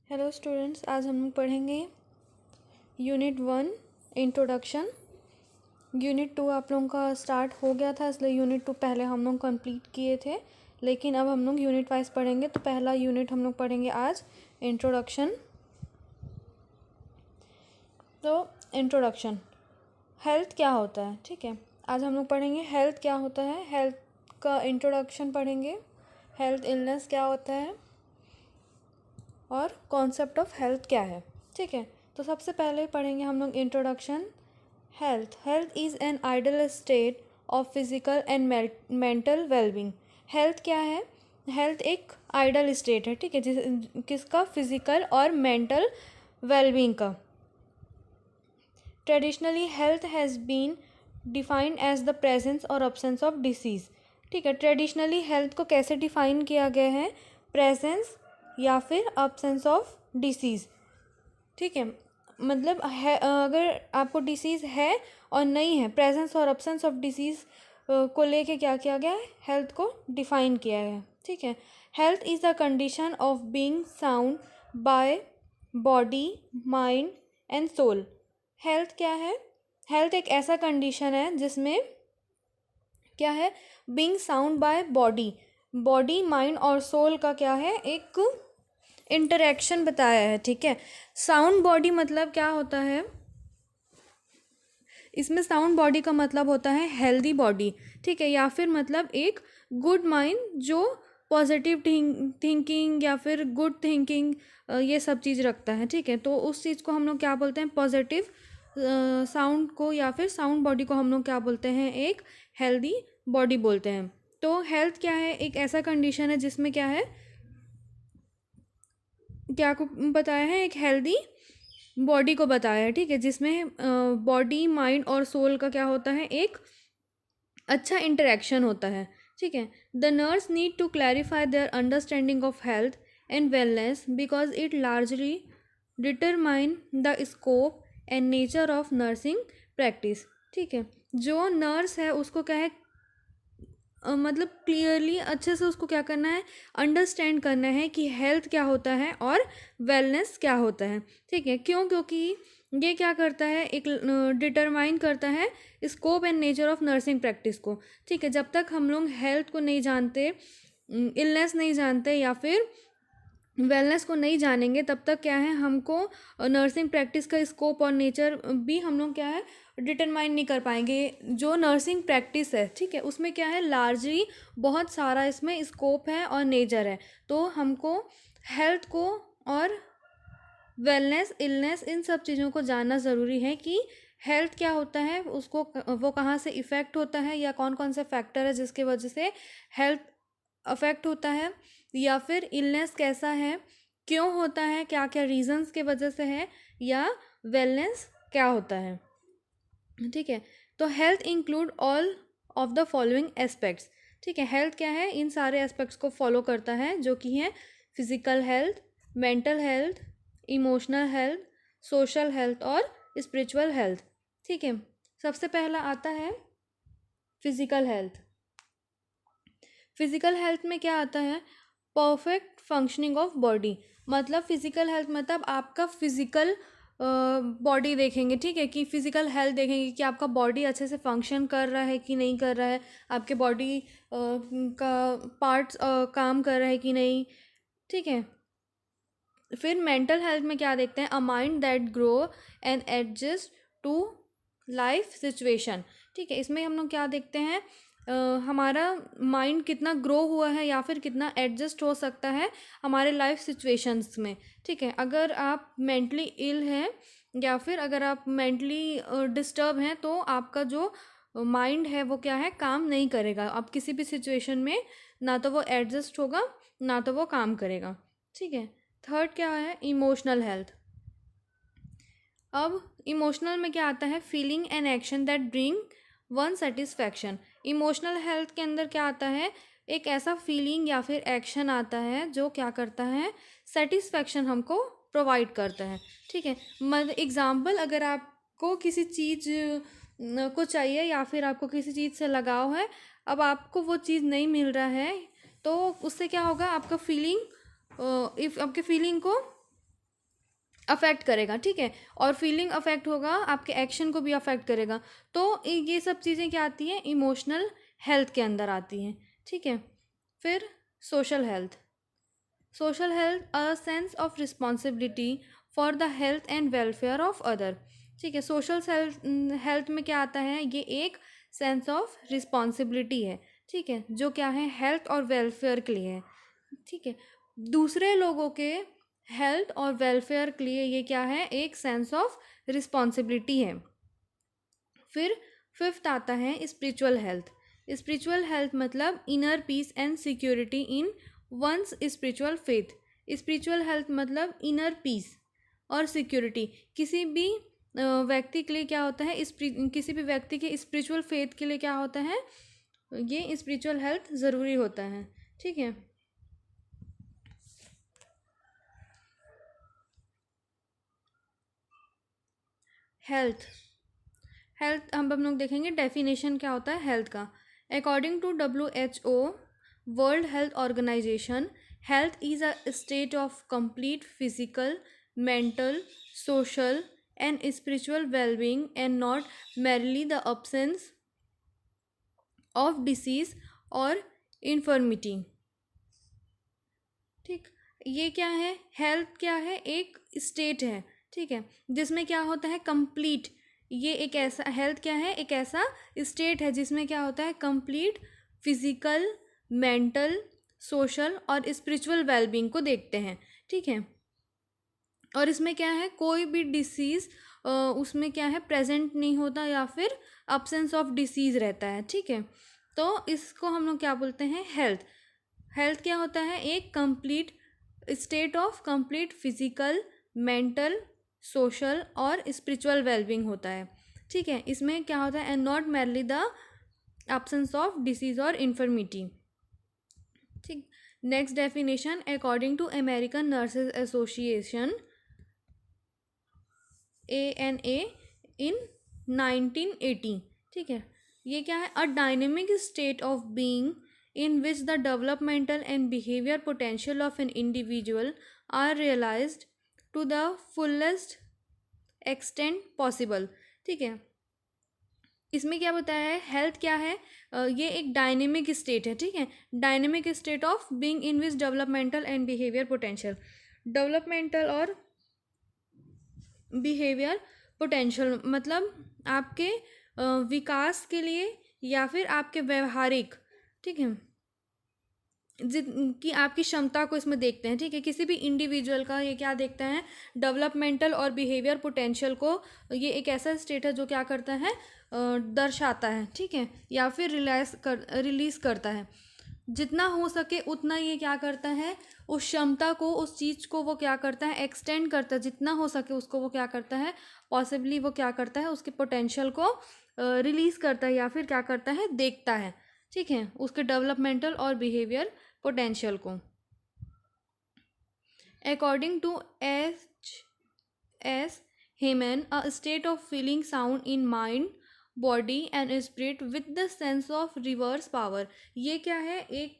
Hello students, आज हम लोग पढ़ेंगे यूनिट 1 इंट्रोडक्शन। यूनिट 2 आप लोगों का स्टार्ट हो गया था, इसलिए यूनिट 2 पहले हम लोग कंप्लीट किए थे, लेकिन अब हम लोग यूनिट वाइज पढ़ेंगे। तो पहला यूनिट हम लोग पढ़ेंगे आज इंट्रोडक्शन। तो इंट्रोडक्शन, हेल्थ क्या होता है, ठीक है। आज हम लोग पढ़ेंगे हेल्थ क्या होता है, हेल्थ का इंट्रोडक्शन पढ़ेंगे। हेल्थ इलनेस क्या होता है और कॉन्सेप्ट ऑफ हेल्थ क्या है, ठीक है। तो सबसे पहले पढ़ेंगे हम लोग introduction. Health is an ideal state of physical and mental wellbeing. Health क्या है? हेल्थ एक आइडियल स्टेट है, ठीक है, किसका? फिजिकल और मेंटल वेलबींग का। Traditionally health has been defined as the presence और अब्सेंस ऑफ डिसीज़, ठीक है। ट्रेडिशनली हेल्थ को कैसे डिफाइन किया गया है? प्रेजेंस या फिर अब्सेंस ऑफ डिसीज़, ठीक है। मतलब है, अगर आपको डिसीज़ है और नहीं है, प्रेजेंस और अब्सेंस ऑफ डिसीज़ को लेके क्या किया गया है? हेल्थ को डिफाइन किया गया है, ठीक है। Health is the condition of being sound by body, mind and soul. Health क्या है? हेल्थ एक ऐसा कंडीशन है जिसमें क्या है? Being sound by body, body, mind और सोल का क्या है? एक इंटरेक्शन बताया है, ठीक है। साउंड बॉडी मतलब क्या होता है? इसमें साउंड बॉडी का मतलब होता है हेल्दी बॉडी, ठीक है, या फिर मतलब एक गुड माइंड जो पॉजिटिव थिंकिंग या फिर गुड थिंकिंग ये सब चीज़ रखता है, ठीक है। तो उस चीज़ को हम लोग क्या बोलते हैं? पॉजिटिव साउंड को या फिर साउंड बॉडी को हम लोग क्या बोलते हैं? एक हेल्दी बॉडी बोलते हैं। तो हेल्थ क्या है? एक ऐसा कंडीशन है जिसमें क्या है, क्या को बताया है? एक हेल्दी बॉडी को बताया है, ठीक है, जिसमें बॉडी, माइंड और सोल का क्या होता है? एक अच्छा इंटरेक्शन होता है, ठीक है। The nurse need to clarify their understanding of health and wellness because it largely determine the scope and nature of nursing practice, ठीक है। जो नर्स है उसको क्या है, मतलब क्लियरली अच्छे से उसको क्या करना है? अंडरस्टैंड करना है कि हेल्थ क्या होता है और वेलनेस क्या होता है, ठीक है। क्यों? क्योंकि ये क्या करता है? एक डिटरमाइन करता है scope and nature of nursing practice को, ठीक है। जब तक हम लोग हेल्थ को नहीं जानते, इलनेस नहीं जानते या फिर वेलनेस को नहीं जानेंगे, तब तक क्या है, हमको नर्सिंग प्रैक्टिस का स्कोप और नेचर भी हम लोग क्या है, डिटरमाइन नहीं कर पाएंगे। जो नर्सिंग प्रैक्टिस है, ठीक है, उसमें क्या है, लार्जली बहुत सारा इसमें स्कोप है और नेचर है। तो हमको हेल्थ को और वेलनेस, इलनेस, इन सब चीज़ों को जानना ज़रूरी है कि हेल्थ क्या होता है, उसको वो कहाँ से इफ़ेक्ट होता है या कौन कौन से फैक्टर है जिसके वजह से हेल्थ अफेक्ट होता है, या फिर इलनेस कैसा है, क्यों होता है, क्या क्या रीजंस के वजह से है, या वेलनेस क्या होता है, ठीक है। तो health include all of the following aspects, ठीक है। हेल्थ क्या है? इन सारे एस्पेक्ट्स को फॉलो करता है, जो कि है physical health, mental health, emotional health, social health और स्पिरिचुअल हेल्थ, ठीक है। सबसे पहला आता है फिजिकल हेल्थ। फिजिकल हेल्थ में क्या आता है? Perfect functioning of body. मतलब फिजिकल हेल्थ मतलब आपका फिजिकल बॉडी देखेंगे, ठीक है, कि फिजिकल हेल्थ देखेंगे कि आपका बॉडी अच्छे से फंक्शन कर रहा है कि नहीं कर रहा है, आपके बॉडी का पार्ट्स काम कर रहा है कि नहीं, ठीक है। फिर मेंटल हेल्थ में क्या देखते हैं? A mind that grow and adjust to life situation, ठीक है। इसमें हम लोग क्या देखते हैं? हमारा माइंड कितना ग्रो हुआ है या फिर कितना एडजस्ट हो सकता है हमारे लाइफ सिचुएशंस में, ठीक है। अगर आप मेंटली इल हैं या फिर अगर आप मेंटली डिस्टर्ब हैं, तो आपका जो माइंड है वो क्या है, काम नहीं करेगा। आप किसी भी सिचुएशन में ना तो वो एडजस्ट होगा, ना तो वो काम करेगा, ठीक है। थर्ड क्या है? Emotional health. अब इमोशनल में क्या आता है? Feeling and action that bring one satisfaction. Emotional health के अंदर क्या आता है? एक ऐसा फीलिंग या फिर एक्शन आता है जो क्या करता है? सेटिस्फैक्शन हमको प्रोवाइड करता है, ठीक है। मतलब एग्जाम्पल, अगर आपको किसी चीज़ को चाहिए या फिर आपको किसी चीज़ से लगाव है, अब आपको वो चीज़ नहीं मिल रहा है, तो उससे क्या होगा? आपका फीलिंग, इफ आपके फीलिंग को अफेक्ट करेगा, ठीक है। और फीलिंग अफेक्ट होगा, आपके एक्शन को भी अफेक्ट करेगा। तो ये सब चीज़ें क्या आती हैं, इमोशनल हेल्थ के अंदर आती हैं, ठीक है। फिर social health. Social health a sense of responsibility for the health and welfare of other, ठीक है। सोशल हेल्थ में क्या आता है, ये एक सेंस ऑफ रिस्पॉन्सिबिलिटी है, ठीक है, जो क्या है, हेल्थ और वेलफेयर के लिए है, ठीक है। दूसरे लोगों के हेल्थ और वेलफेयर के लिए ये क्या है, एक सेंस ऑफ रिस्पॉन्सिबिलिटी है। फिर फिफ्थ आता है स्पिरिचुअल हेल्थ। स्पिरिचुअल हेल्थ मतलब inner peace and security in one's spiritual faith. Spiritual health मतलब इनर पीस और सिक्योरिटी किसी भी व्यक्ति के लिए क्या होता है, किसी भी व्यक्ति के स्पिरिचुअल फेथ के लिए क्या होता है, ये स्पिरिचुअल हेल्थ ज़रूरी होता है, ठीक है। हेल्थ। हेल्थ हम लोग देखेंगे डेफिनेशन क्या होता है हेल्थ का। According to WHO, world health organization, health is a state of complete physical, mental, social and spiritual wellbeing and not merely the absence of disease और इन्फर्मिटी, ठीक। ये क्या है, हेल्थ क्या है, एक स्टेट है, ठीक है, जिसमें क्या होता है कंप्लीट। ये एक ऐसा हेल्थ क्या है, एक ऐसा स्टेट है जिसमें क्या होता है कंप्लीट फिजिकल, मेंटल, सोशल और स्पिरिचुअल वेलबींग को देखते हैं, ठीक है। और इसमें क्या है, कोई भी डिसीज़ उसमें क्या है प्रेजेंट नहीं होता या फिर अब्सेंस ऑफ डिसीज़ रहता है, ठीक है। तो इसको हम लोग क्या बोलते हैं, हेल्थ। हेल्थ क्या होता है, एक complete state of complete physical, mental, social और स्पिरिचुअल वेलबींग होता है, ठीक है। इसमें क्या होता है, and not merely the absence of disease और इन्फर्मिटी, ठीक। Next definition, according to American nurses association ANA in 1980, ठीक है। ये क्या है, a dynamic state of being in which the developmental and behavior potential of an individual are realized to the fullest extent possible, ठीक है। इसमें क्या बताया है, हेल्थ क्या है, ये एक डायनेमिक स्टेट है, ठीक है। Dynamic state of being in which developmental and behaviour potential, developmental और बिहेवियर पोटेंशियल मतलब आपके विकास के लिए या फिर आपके व्यवहारिक, ठीक है, कि आपकी क्षमता को इसमें देखते हैं, ठीक है। किसी भी इंडिविजुअल का ये क्या देखते हैं, डेवलपमेंटल और बिहेवियर पोटेंशियल को, ये एक ऐसा स्टेट है जो क्या करता है, दर्शाता है, ठीक है, या फिर रिलीज़ करता है। जितना हो सके उतना ये क्या करता है, उस क्षमता को, उस चीज़ को वो क्या करता है, एक्सटेंड करता है, जितना हो सके उसको वो क्या करता है, पॉसिबली वो क्या करता है, उसके पोटेंशियल को रिलीज़ करता है या फिर क्या करता है, देखता है, ठीक है, उसके डेवलपमेंटल और बिहेवियर पोटेंशियल को। According to H.S. Heyman, a state of feeling sound in mind, body and spirit with the sense of reverse power. ये क्या है, एक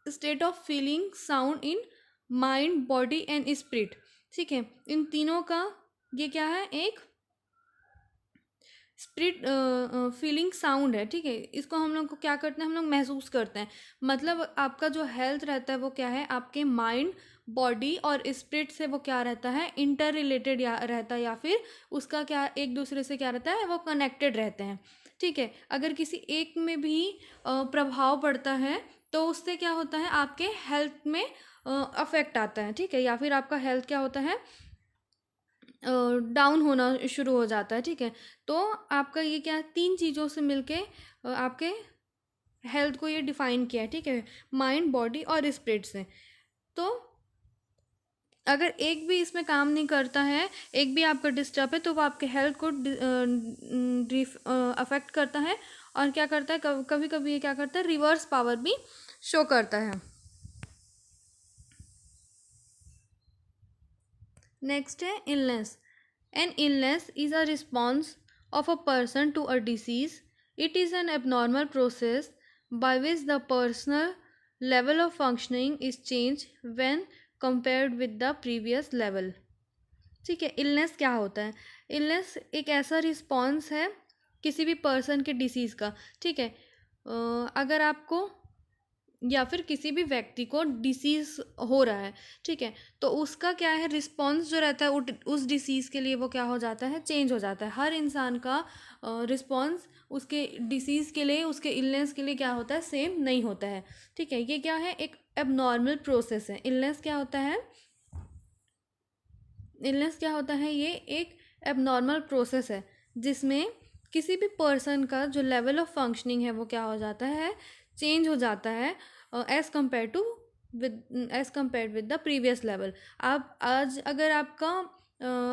state of feeling sound in mind, body and spirit, ठीक है। इन तीनों का ये क्या है, एक स्पिरिट फीलिंग साउंड है, ठीक है। इसको हम लोग को क्या करते हैं, हम लोग महसूस करते हैं। मतलब आपका जो हेल्थ रहता है वो क्या है, आपके माइंड, बॉडी और स्पिरिट से वो क्या रहता है, इंटर रिलेटेड या रहता है, या फिर उसका क्या एक दूसरे से क्या रहता है, वो कनेक्टेड रहते हैं, ठीक है। अगर किसी एक में भी प्रभाव पड़ता है तो उससे क्या होता है, आपके हेल्थ में अफेक्ट आता है, ठीक है, या फिर आपका हेल्थ क्या होता है, डाउन होना शुरू हो जाता है, ठीक है। तो आपका ये क्या, तीन चीज़ों से मिलके आपके हेल्थ को ये डिफाइन किया है, ठीक है, माइंड, बॉडी और स्पिरिट से। तो अगर एक भी इसमें काम नहीं करता है, एक भी आपका डिस्टर्ब है, तो वो आपके हेल्थ को अफेक्ट करता है, और क्या करता है, कभी कभी ये क्या करता है, रिवर्स पावर भी शो करता है। नेक्स्ट है illness. An illness is a response of a person to a disease. It is an abnormal process by which the personal level of functioning is changed when compared with the previous level. ठीक है। Illness क्या होता है? Illness एक ऐसा response है किसी भी पर्सन के डिसीज़ का, ठीक है। अगर आपको या फिर किसी भी व्यक्ति को डिसीज़ हो रहा है, ठीक है, तो उसका क्या है रिस्पॉन्स जो रहता है उस डिसीज़ के लिए वो क्या हो जाता है, चेंज हो जाता है। हर इंसान का रिस्पॉन्स उसके डिसीज़ के लिए, उसके इलनेस के लिए क्या होता है, सेम नहीं होता है, ठीक है। ये क्या है, एक एबनॉर्मल प्रोसेस है। इलनेस क्या होता है? इलनेस क्या होता है? ये एक एबनॉर्मल प्रोसेस है जिसमें किसी भी पर्सन का जो लेवल ऑफ फंक्शनिंग है वो क्या हो जाता है, चेंज हो जाता है as compare to with the previous level. आप आज अगर आपका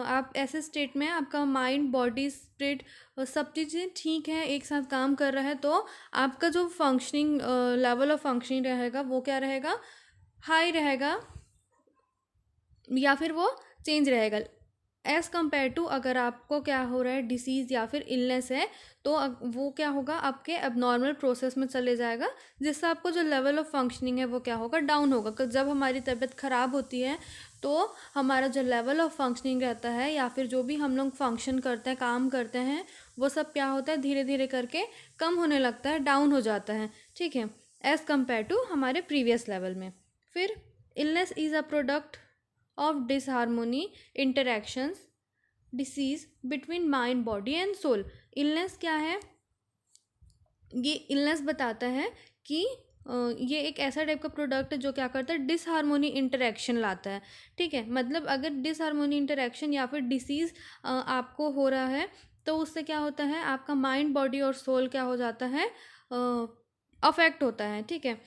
आप ऐसे स्टेट में आपका माइंड बॉडी स्पिरिट सब चीज़ें ठीक है, एक साथ काम कर रहा है, तो आपका जो फंक्शनिंग लेवल ऑफ फंक्शनिंग रहेगा वो क्या रहेगा, हाई रहेगा या फिर वो चेंज रहेगा एज़ कम्पेयर टू अगर आपको क्या हो रहा है, डिसीज़ या फिर इलनेस है, तो वो क्या होगा, आपके अबनॉर्मल प्रोसेस में चले जाएगा, जिससे आपको जो लेवल ऑफ फंक्शनिंग है वो क्या होगा, डाउन होगा। जब हमारी तबीयत ख़राब होती है तो हमारा जो लेवल ऑफ फंक्शनिंग रहता है या फिर जो भी हम लोग फंक्शन करते हैं, काम करते हैं, वो सब क्या होता है, धीरे धीरे करके कम होने लगता है, डाउन हो जाता है, ठीक है, एज़ कम्पेयर टू हमारे प्रीवियस लेवल में। फिर illness is a product of disharmony, interactions, disease between mind, body and soul। Illness क्या है? ये इलनेस बताता है कि ये एक ऐसा टाइप का प्रोडक्ट है जो क्या करता है, डिसहार्मोनी इंटरेक्शन लाता है, ठीक है। मतलब अगर डिसहार्मोनी इंटरेक्शन या फिर डिसीज़ आपको हो रहा है, तो उससे क्या होता है, आपका माइंड बॉडी और सोल क्या हो जाता है, अफेक्ट होता है, ठीक है।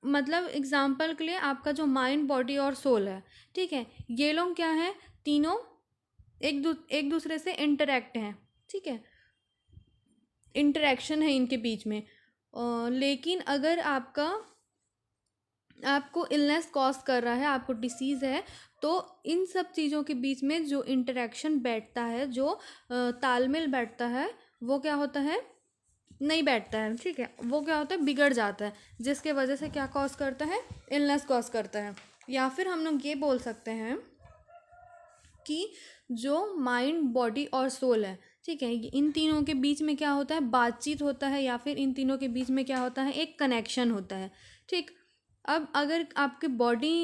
मतलब एग्जाम्पल के लिए आपका जो माइंड बॉडी और सोल है, ठीक है, ये लोग क्या है, तीनों एक दूसरे से इंटरेक्ट हैं, ठीक है, इंटरेक्शन है इनके बीच में। लेकिन अगर आपको इलनेस कॉज कर रहा है, आपको डिसीज़ है, तो इन सब चीज़ों के बीच में जो इंटरेक्शन बैठता है, जो तालमेल बैठता है, वो क्या होता है, नहीं बैठता है, ठीक है, वो क्या होता है, बिगड़ जाता है, जिसके वजह से क्या कॉज करता है, इलनेस कॉज करता है। या फिर हम लोग ये बोल सकते हैं कि जो माइंड बॉडी और सोल है, ठीक है, इन तीनों के बीच में क्या होता है, बातचीत होता है, या फिर इन तीनों के बीच में क्या होता है, एक कनेक्शन होता है, ठीक। अब अगर आपके बॉडी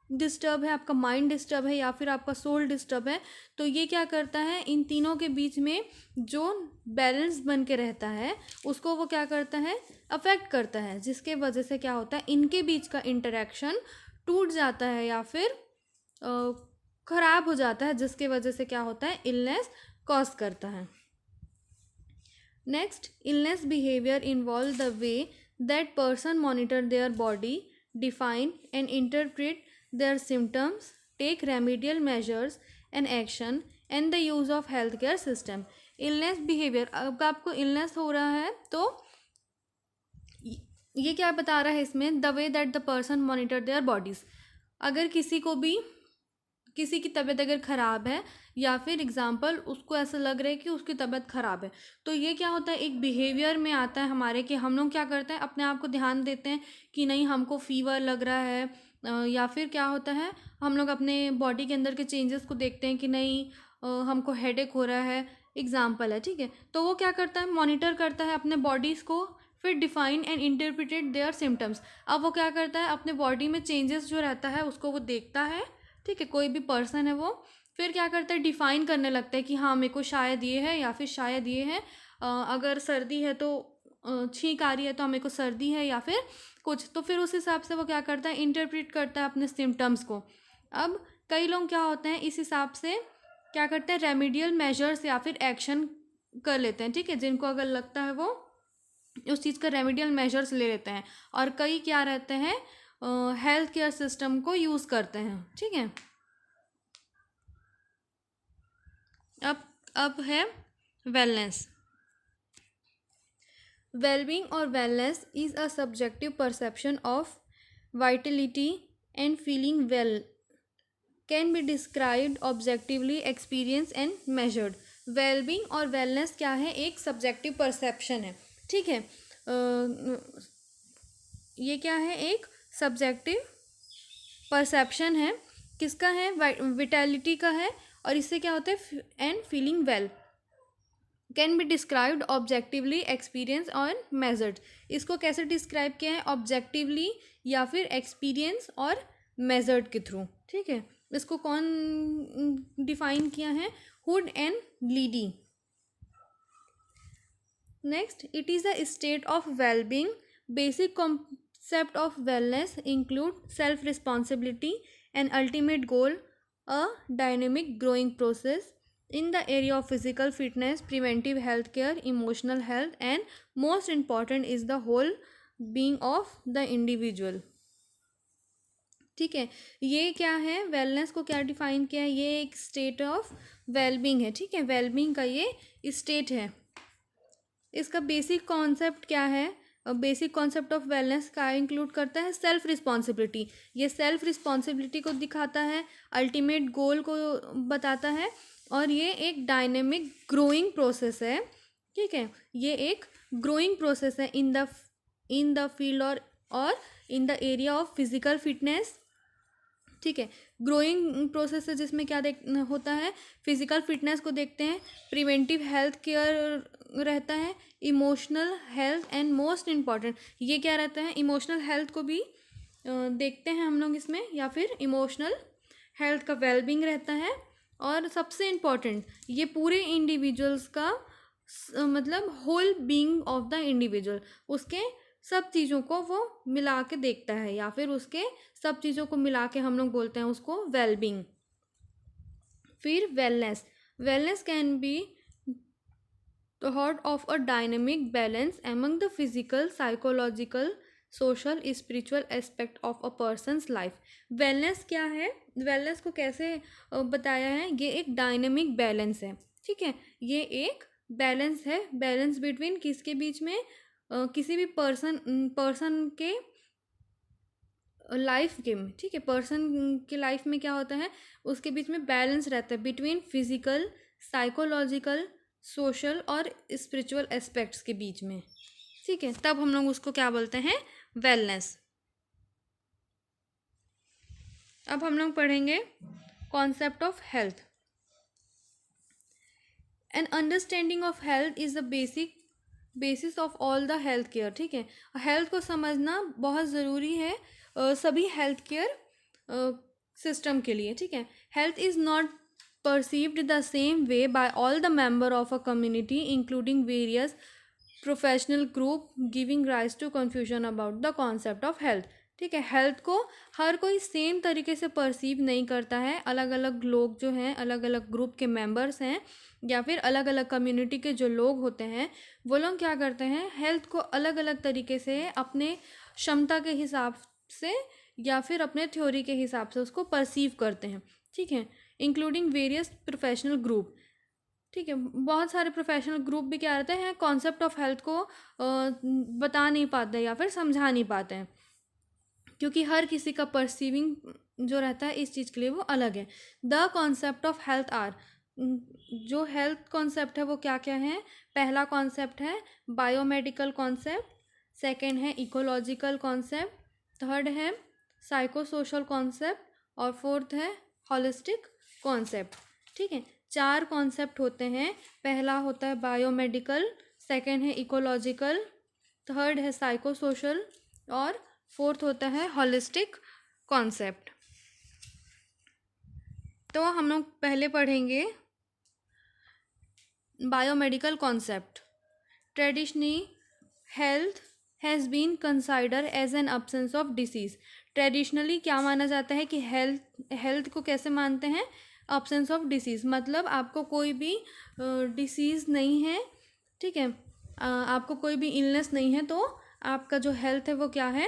डिस्टर्ब है, आपका माइंड डिस्टर्ब है या फिर आपका सोल डिस्टर्ब है, तो ये क्या करता है, इन तीनों के बीच में जो बैलेंस बन के रहता है उसको वो क्या करता है, अफेक्ट करता है, जिसके वजह से क्या होता है, इनके बीच का इंटरेक्शन टूट जाता है या फिर ख़राब हो जाता है, जिसके वजह से क्या होता है, इलनेस कॉज करता है। Next, illness behaviour involve the way that person monitor their body, define and interpret their symptoms, take remedial measures and action, and the use of healthcare system। illness behavior, अब आपको illness हो रहा है तो ये क्या बता रहा है इसमें, the way that the person monitor their bodies। अगर किसी की तबीयत अगर ख़राब है या फिर एग्जाम्पल उसको ऐसा लग रहा है कि उसकी तबीयत ख़राब है, तो ये क्या होता है, एक बिहेवियर में आता है हमारे, कि हम लोग क्या करते हैं, अपने आप को ध्यान देते हैं कि नहीं हमको फीवर लग रहा है, या फिर क्या होता है, हम लोग अपने बॉडी के अंदर के चेंजेस को देखते हैं कि नहीं हमको हेडेक हो रहा है, एग्जाम्पल है, ठीक है। तो वो क्या करता है, मॉनिटर करता है अपने बॉडीज़ को, फिर define and interpret there symptoms. अब वो क्या करता है, अपने बॉडी में चेंजेस जो रहता है उसको वो देखता है, ठीक है, कोई भी पर्सन है वो, फिर क्या करता है, डिफ़ाइन करने लगता है कि हाँ मेरे को शायद ये है या फिर शायद ये है। अगर सर्दी है तो छींक आ रही है तो मेरे को सर्दी है या फिर कुछ, तो फिर उस हिसाब से वो क्या करता है, इंटरप्रेट करता है अपने सिम्टम्स को। अब कई लोग क्या होते हैं, इस हिसाब से क्या करते हैं, रेमेडियल मेजर्स या फिर एक्शन कर लेते हैं, ठीक है, जिनको अगर लगता है वो उस चीज़ का रेमेडियल मेजर्स ले लेते हैं, और कई क्या रहते हैं, हेल्थ केयर सिस्टम को यूज़ करते हैं, ठीक है। अब है वेलनेस। वेलबींग और wellness is a subjective perception of Vitality and feeling well, can be described objectively, experience and measured. Wellbeing और वेलनेस क्या है, एक सब्जेक्टिव परसेप्शन है, ठीक है। ये क्या है, एक सब्जेक्टिव परसेप्शन है किसका है? विटैलिटी का है। और इससे क्या होता है? And feeling well can be described objectively, experience और मेजर्ड। इसको कैसे डिस्क्राइब किया है? ऑब्जेक्टिवली या फिर एक्सपीरियंस और मेजर्ड के थ्रू। ठीक है, इसको कौन डिफाइन किया है? हुड एंड लीडी। Next, it is a state of wellbeing. Basic concept of wellness include self responsibility and ultimate goal, a dynamic growing process in the area of physical fitness, preventive health care, emotional health, and most important is the whole being of the individual। ठीक है, ये क्या है? Wellness को क्या define किया है? ये एक स्टेट ऑफ वेलबींग है। ठीक है, वेलबींग का ये स्टेट है। इसका बेसिक कॉन्सेप्ट क्या है? बेसिक कॉन्सेप्ट ऑफ वेलनेस का इंक्लूड करता है सेल्फ रिस्पॉन्सिबिलिटी। ये सेल्फ रिस्पॉन्सिबिलिटी को दिखाता है, अल्टीमेट गोल को बताता है, और ये एक डायनेमिक ग्रोइंग प्रोसेस है। ठीक है, ये एक ग्रोइंग प्रोसेस है इन द फील्ड और in the area of physical fitness. ठीक है, ग्रोइंग प्रोसेस है जिसमें क्या होता है? फिजिकल फिटनेस को देखते हैं, प्रिवेंटिव हेल्थ केयर रहता है, emotional health, and most important ये क्या रहता है? इमोशनल हेल्थ को भी देखते हैं हम लोग इसमें, या फिर इमोशनल हेल्थ का वेलबींग रहता है। और सबसे इम्पॉर्टेंट ये पूरे इंडिविजुअल्स का मतलब whole being of the individual, उसके सब चीज़ों को वो मिला के देखता है, या फिर उसके सब चीज़ों को मिला के हम लोग बोलते हैं उसको वेलबींग। फिर wellness, wellness can be thought of a dynamic balance among the physical, psychological, social, spiritual aspect of a person's life. Wellness क्या है? वेलनेस को कैसे बताया है? ये एक डायनेमिक बैलेंस है। ठीक है, ये एक बैलेंस है, बैलेंस बिटवीन किसके बीच में? किसी भी पर्सन के लाइफ के में। ठीक है, पर्सन के लाइफ में क्या होता है? उसके बीच में बैलेंस रहता है बिटवीन फिजिकल, साइकोलॉजिकल, सोशल और स्पिरिचुअल एस्पेक्ट्स के बीच में। ठीक है, तब हम लोग उसको क्या बोलते हैं? वेलनेस। अब हम लोग पढ़ेंगे concept of health. An understanding of health is the basis of all the health care. ठीक है, हेल्थ को समझना बहुत ज़रूरी है सभी हेल्थ केयर सिस्टम के लिए। ठीक है, health is not perceived the same way by all the member of a community, including various professional group, giving rise to confusion about the concept of health। ठीक है, हेल्थ को हर कोई same तरीके से परसीव नहीं करता है। अलग अलग लोग जो हैं, अलग अलग ग्रुप के मेंबर्स हैं, या फिर अलग अलग कम्युनिटी के जो लोग होते हैं, वो लोग क्या करते हैं? हेल्थ को अलग अलग तरीके से अपने क्षमता के हिसाब से या फिर अपने थ्योरी के हिसाब से उसको परसीव करते हैं। ठीक है, इंक्लूडिंग वेरियस प्रोफेशनल ग्रुप। ठीक है, बहुत सारे प्रोफेशनल ग्रुप भी क्या रहते हैं? कॉन्सेप्ट ऑफ हेल्थ को बता नहीं पाते या फिर समझा नहीं पाते हैं, क्योंकि हर किसी का परसीविंग जो रहता है इस चीज़ के लिए वो अलग है। The concept of health are, जो हेल्थ कॉन्सेप्ट है वो क्या क्या है? पहला कॉन्सेप्ट है बायोमेडिकल कॉन्सेप्ट, सेकेंड है इकोलॉजिकल कॉन्सेप्ट, थर्ड है साइकोसोशल कॉन्सेप्ट, और फोर्थ है हॉलिस्टिक कॉन्सेप्ट। ठीक है, 4 कॉन्सेप्ट होते हैं। पहला होता है बायोमेडिकल, सेकेंड है इकोलॉजिकल, थर्ड है साइकोसोशल, और फोर्थ होता है हॉलिस्टिक कॉन्सेप्ट। तो हम लोग पहले पढ़ेंगे biomedical concept. Traditionally health has been consider as an absence of disease. Traditionally क्या माना जाता है कि हेल्थ को कैसे मानते हैं? अब्सेंस ऑफ डिसीज़, मतलब आपको कोई भी डिसीज़ नहीं है। ठीक है, आपको कोई भी इलनेस नहीं है, तो आपका जो हेल्थ है वो क्या है?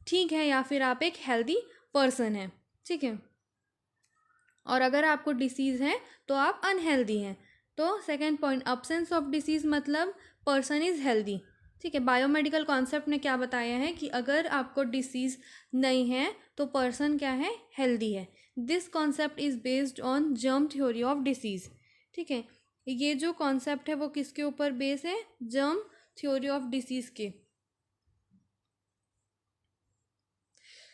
ठीक है, या फिर आप एक हेल्दी पर्सन हैं। ठीक है, और अगर आपको डिसीज़ है तो आप अनहेल्दी हैं। तो second point, absence of disease मतलब पर्सन इज़ हेल्दी। ठीक है, बायोमेडिकल कॉन्सेप्ट ने क्या बताया है कि अगर आपको डिसीज़ नहीं है तो पर्सन क्या है? हेल्दी है। This concept is based on germ theory of disease. ठीक है, ये जो कॉन्सेप्ट है वो किसके ऊपर बेस है? जर्म थ्योरी ऑफ डिसीज़ के।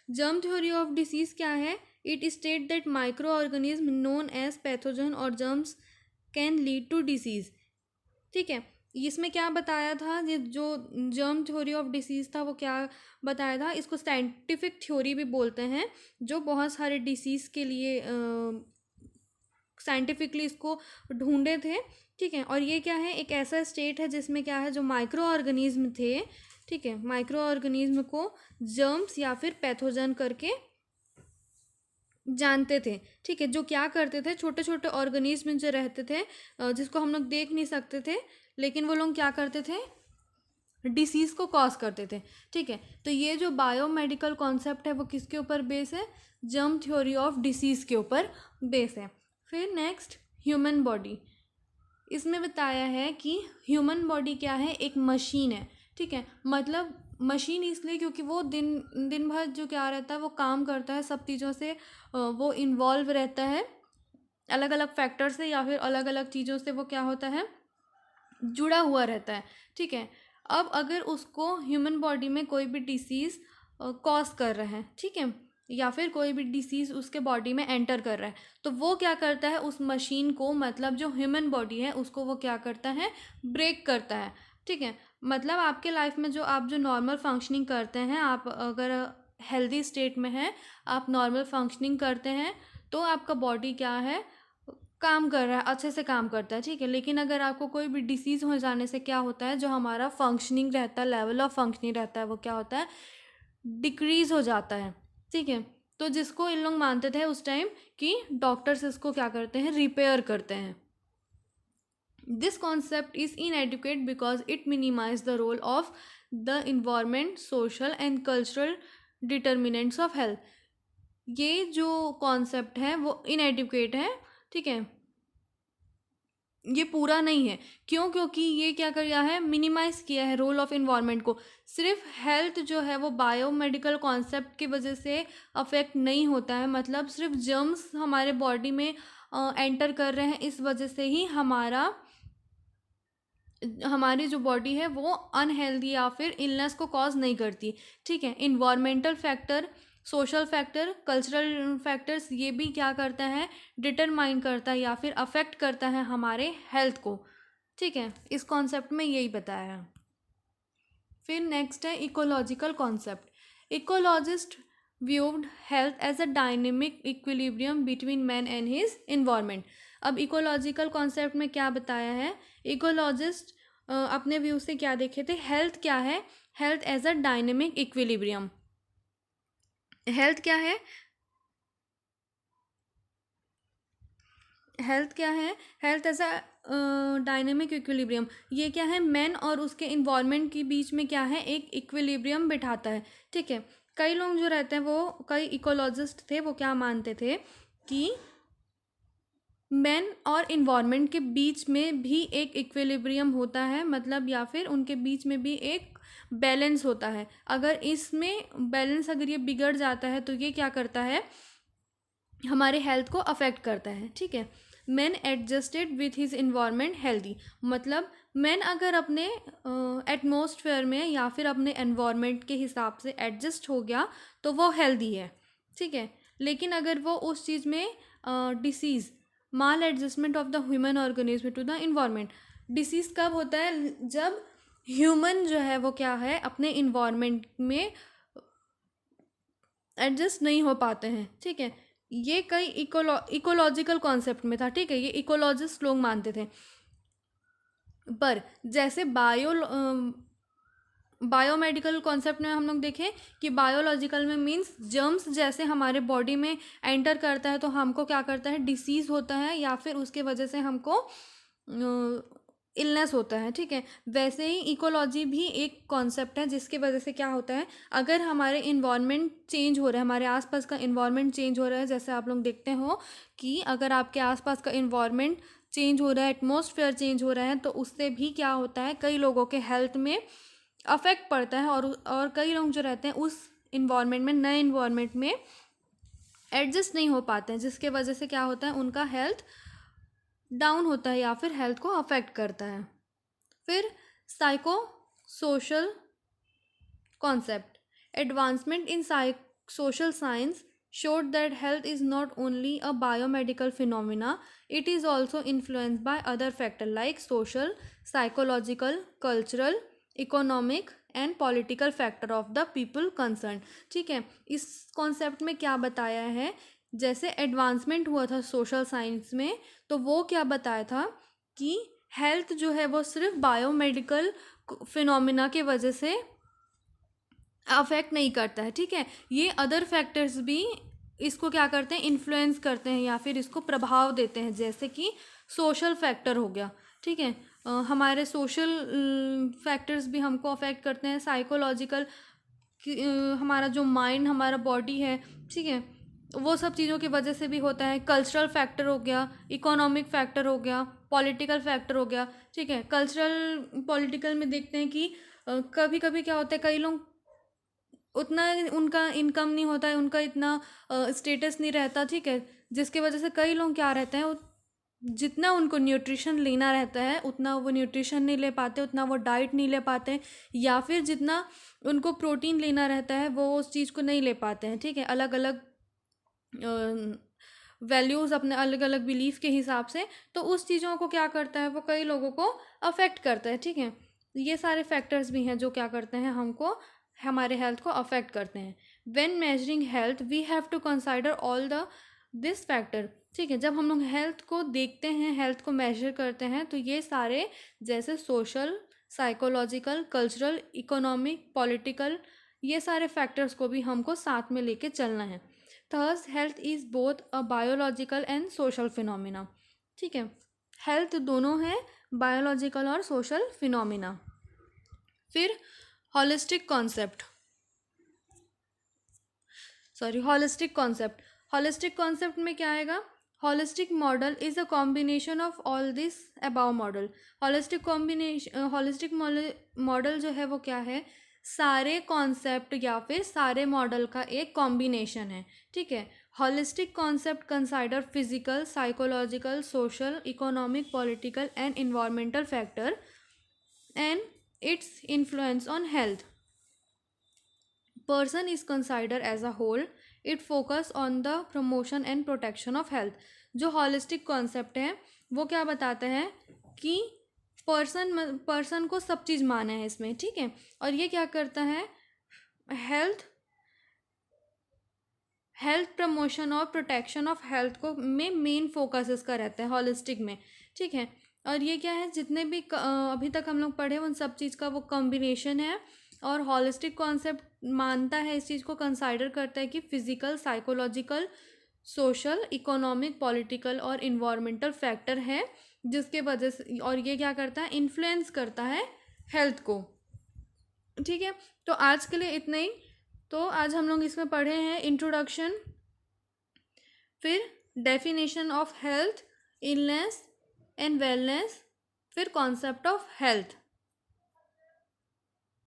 जर्म थ्योरी ऑफ डिसीज़ क्या है? It state that micro organism known as pathogen और germs can lead to disease. ठीक है, इसमें क्या बताया था, ये जो जर्म थ्योरी ऑफ डिसीज़ था वो क्या बताया था, इसको साइंटिफिक थ्योरी भी बोलते हैं, जो बहुत सारे डिसीज़ के लिए साइंटिफिकली इसको ढूंढे थे। ठीक है, और ये क्या है, एक ऐसा स्टेट है जिसमें क्या है, जो माइक्रो ऑर्गेनिज्म थे, ठीक है, माइक्रो ऑर्गेनिज्म को जर्म्स या फिर पैथोजन करके जानते थे। ठीक है, जो क्या करते थे, छोटे छोटे ऑर्गेनिज्म जो रहते थे, जिसको हम लोग देख नहीं सकते थे, लेकिन वो लोग क्या करते थे, डिसीज़ को कॉज करते थे। ठीक है, तो ये जो बायोमेडिकल कॉन्सेप्ट है वो किसके ऊपर बेस है, जर्म थ्योरी ऑफ डिसीज़ के ऊपर बेस है। फिर नेक्स्ट, ह्यूमन बॉडी। इसमें बताया है कि ह्यूमन बॉडी क्या है, एक मशीन है। ठीक है, मतलब मशीन इसलिए क्योंकि वो दिन दिन भर जो क्या रहता है वो काम करता है, सब चीज़ों से वो इन्वॉल्व रहता है, अलग अलग फैक्टर से या फिर अलग अलग चीज़ों से वो क्या होता है, जुड़ा हुआ रहता है। ठीक है, अब अगर उसको ह्यूमन बॉडी में कोई भी डिसीज़ कॉज कर रहा है, ठीक है, या फिर कोई भी डिसीज़ उसके बॉडी में एंटर कर रहा है, तो वो क्या करता है, उस मशीन को, मतलब जो ह्यूमन बॉडी है उसको वो क्या करता है, ब्रेक करता है। ठीक है, मतलब आपके लाइफ में जो आप जो नॉर्मल फंक्शनिंग करते हैं, आप अगर हेल्दी स्टेट में हैं, आप नॉर्मल फंक्शनिंग करते हैं, तो आपका बॉडी क्या है, काम कर रहा है, अच्छे से काम करता है। ठीक है, लेकिन अगर आपको कोई भी डिसीज़ हो जाने से क्या होता है, जो हमारा फंक्शनिंग रहता है, लेवल ऑफ फंक्शनिंग रहता है, वो क्या होता है, डिक्रीज़ हो जाता है। ठीक है, तो जिसको इन लोग मानते थे उस टाइम कि डॉक्टर्स इसको क्या करते हैं, रिपेयर करते हैं। This concept is inadequate because it minimize the role of the environment, social and cultural determinants of health. ये जो कॉन्सेप्ट है वो इनएडिक्वेट है। ठीक है, ये पूरा नहीं है। क्यों? क्योंकि ये क्या किया है, मिनिमाइज किया है रोल ऑफ इन्वायरमेंट को। सिर्फ हेल्थ जो है वो बायोमेडिकल कॉन्सेप्ट की वजह से अफेक्ट नहीं होता है, मतलब सिर्फ जर्म्स हमारे बॉडी में एंटर कर रहे हैं, इस वजह से ही हमारी जो बॉडी है वो अनहेल्दी या फिर इलनेस को कॉज नहीं करती। ठीक है, environmental factor, social factor, cultural factors, ये भी क्या करता है, डिटरमाइन करता है या फिर अफेक्ट करता है हमारे हेल्थ को। ठीक है, इस कॉन्सेप्ट में यही बताया है। फिर नेक्स्ट है ecological concept. Ecologist viewed health as a dynamic equilibrium between man and his environment. अब इकोलॉजिकल कॉन्सेप्ट में क्या बताया है, इकोलॉजिस्ट अपने व्यू से क्या देखे थे, हेल्थ क्या है, health as a dynamic equilibrium. Health क्या है, हेल्थ क्या है, health as a dynamic equilibrium. ये क्या है, मैन और उसके इन्वायरमेंट के बीच में क्या है, एक इक्विलिब्रियम बिठाता है। ठीक है, कई लोग जो रहते हैं, वो कई इकोलॉजिस्ट थे, वो क्या मानते थे कि मैन और इन्वायरमेंट के बीच में भी एक इक्विलिब्रियम होता है, मतलब या फिर उनके बीच में भी एक बैलेंस होता है। अगर इसमें बैलेंस अगर ये बिगड़ जाता है तो ये क्या करता है, हमारे हेल्थ को अफेक्ट करता है। ठीक है, man adjusted with his environment healthy, मतलब मैन अगर अपने एटमॉस्फेयर में या फिर अपने एनवायरमेंट के हिसाब से एडजस्ट हो गया तो वो हेल्दी है। ठीक है, लेकिन अगर वो उस चीज़ में disease, maladjustment of the human organism to the environment, disease कब होता है, जब ह्यूमन जो है वो क्या है, अपने इन्वायरमेंट में एडजस्ट नहीं हो पाते हैं। ठीक है, ये कई इकोलॉजिकल कॉन्सेप्ट में था। ठीक है, ये इकोलॉजिस्ट लोग मानते थे। पर जैसे बायोमेडिकल कॉन्सेप्ट में हम लोग देखें कि बायोलॉजिकल में मीन्स जर्म्स जैसे हमारे बॉडी में एंटर करता है तो हमको क्या करता है, डिसीज़ होता है या फिर उसके वजह से हमको इलनेस होता है। ठीक है, वैसे ही इकोलॉजी भी एक कॉन्सेप्ट है जिसकी वजह से क्या होता है, अगर हमारे इन्वायरमेंट चेंज हो रहा है, हमारे आसपास का इन्वायरमेंट चेंज हो रहा है, जैसे आप लोग देखते हो कि अगर आपके आसपास का इन्वायरमेंट चेंज हो रहा है, एटमॉस्फेयर चेंज हो रहा है, तो उससे भी क्या होता है, कई लोगों के हेल्थ में अफेक्ट पड़ता है, और कई लोग जो रहते हैं उस इन्वायरमेंट में, नए इन्वायरमेंट में एडजस्ट नहीं हो पाते हैं, जिसके वजह से क्या होता है, उनका हेल्थ डाउन होता है या फिर हेल्थ को अफेक्ट करता है। फिर psycho social concept, advancement in social science showed that health is not only a biomedical phenomena, it is also influenced by other factors like social, psychological, cultural, economic and political factor of the people concern. ठीक है, इस concept में क्या बताया है, जैसे advancement हुआ था सोशल साइंस में, तो वो क्या बताया था कि हेल्थ जो है वो सिर्फ बायोमेडिकल फिनोमिना के वजह से अफेक्ट नहीं करता है। ठीक है, ये अदर फैक्टर्स भी इसको क्या करते हैं, इन्फ्लुएंस करते हैं या फिर इसको प्रभाव देते हैं, जैसे कि सोशल फैक्टर हो गया। ठीक है, हमारे सोशल फैक्टर्स भी हमको अफेक्ट करते हैं, साइकोलॉजिकल हमारा जो माइंड, हमारा बॉडी है, ठीक है, वो सब चीज़ों की वजह से भी होता है। कल्चरल फैक्टर हो गया, इकोनॉमिक फैक्टर हो गया, पॉलिटिकल फैक्टर हो गया। ठीक है, कल्चरल पॉलिटिकल में देखते हैं कि कभी कभी क्या होता है, कई लोग उतना उनका इनकम नहीं होता है, उनका इतना स्टेटस नहीं रहता। ठीक है, जिसकी वजह से कई लोग क्या रहते हैं, जितना उनको न्यूट्रिशन लेना रहता है उतना वो न्यूट्रिशन नहीं ले पाते, उतना वो डाइट नहीं ले पाते, या फिर जितना उनको प्रोटीन लेना रहता है वो उस चीज़ को नहीं ले पाते हैं। ठीक है, अलग अलग वैल्यूज़, अपने अलग अलग बिलीफ के हिसाब से, तो उस चीज़ों को क्या करता है, वो कई लोगों को अफेक्ट करता है। ठीक है, ये सारे फैक्टर्स भी हैं जो क्या करते हैं, हमको हमारे हेल्थ को अफेक्ट करते हैं। When measuring health we have to consider all the this factor. ठीक है, जब हम लोग हेल्थ को देखते हैं, हेल्थ को मेजर करते हैं, तो ये सारे जैसे social, psychological, cultural, economic, political, ये सारे फैक्टर्स को भी हमको साथ में लेके चलना है। Thus health is both a biological and social phenomena. ठीक है, हेल्थ दोनों है, बायोलॉजिकल और सोशल फिनोमिना। फिर हॉलिस्टिक कॉन्सेप्ट, हॉलिस्टिक कॉन्सेप्ट में क्या आएगा, holistic model is a combination of all this above model. Holistic model जो है वो क्या है, सारे कॉन्सेप्ट या फिर सारे मॉडल का एक कॉम्बिनेशन है। ठीक है, holistic concept consider physical, psychological, social, economic, political and environmental factor and its influence on health. Person is considered as a whole. It focus on the promotion and protection of health. जो holistic concept है वो क्या बताता है कि person को सब चीज़ माना है इसमें। ठीक है, और ये क्या करता है, हेल्थ प्रमोशन और प्रोटेक्शन ऑफ हेल्थ को में मेन फोकस इसका रहता है हॉलिस्टिक में। ठीक है, और ये क्या है, जितने भी अभी तक हम लोग पढ़े उन सब चीज़ का वो कॉम्बिनेशन है। और हॉलिस्टिक कॉन्सेप्ट मानता है, इस चीज़ को कंसाइडर करता है कि physical, psychological, social, economic, political और इन्वायरमेंटल फैक्टर है जिसके वजह से, और ये क्या करता है, इन्फ्लुएंस करता है हेल्थ को। ठीक है, तो आज के लिए इतना ही। तो आज हम लोग इसमें पढ़े हैं इंट्रोडक्शन, फिर definition of health, illness and wellness, फिर कॉन्सेप्ट ऑफ हेल्थ।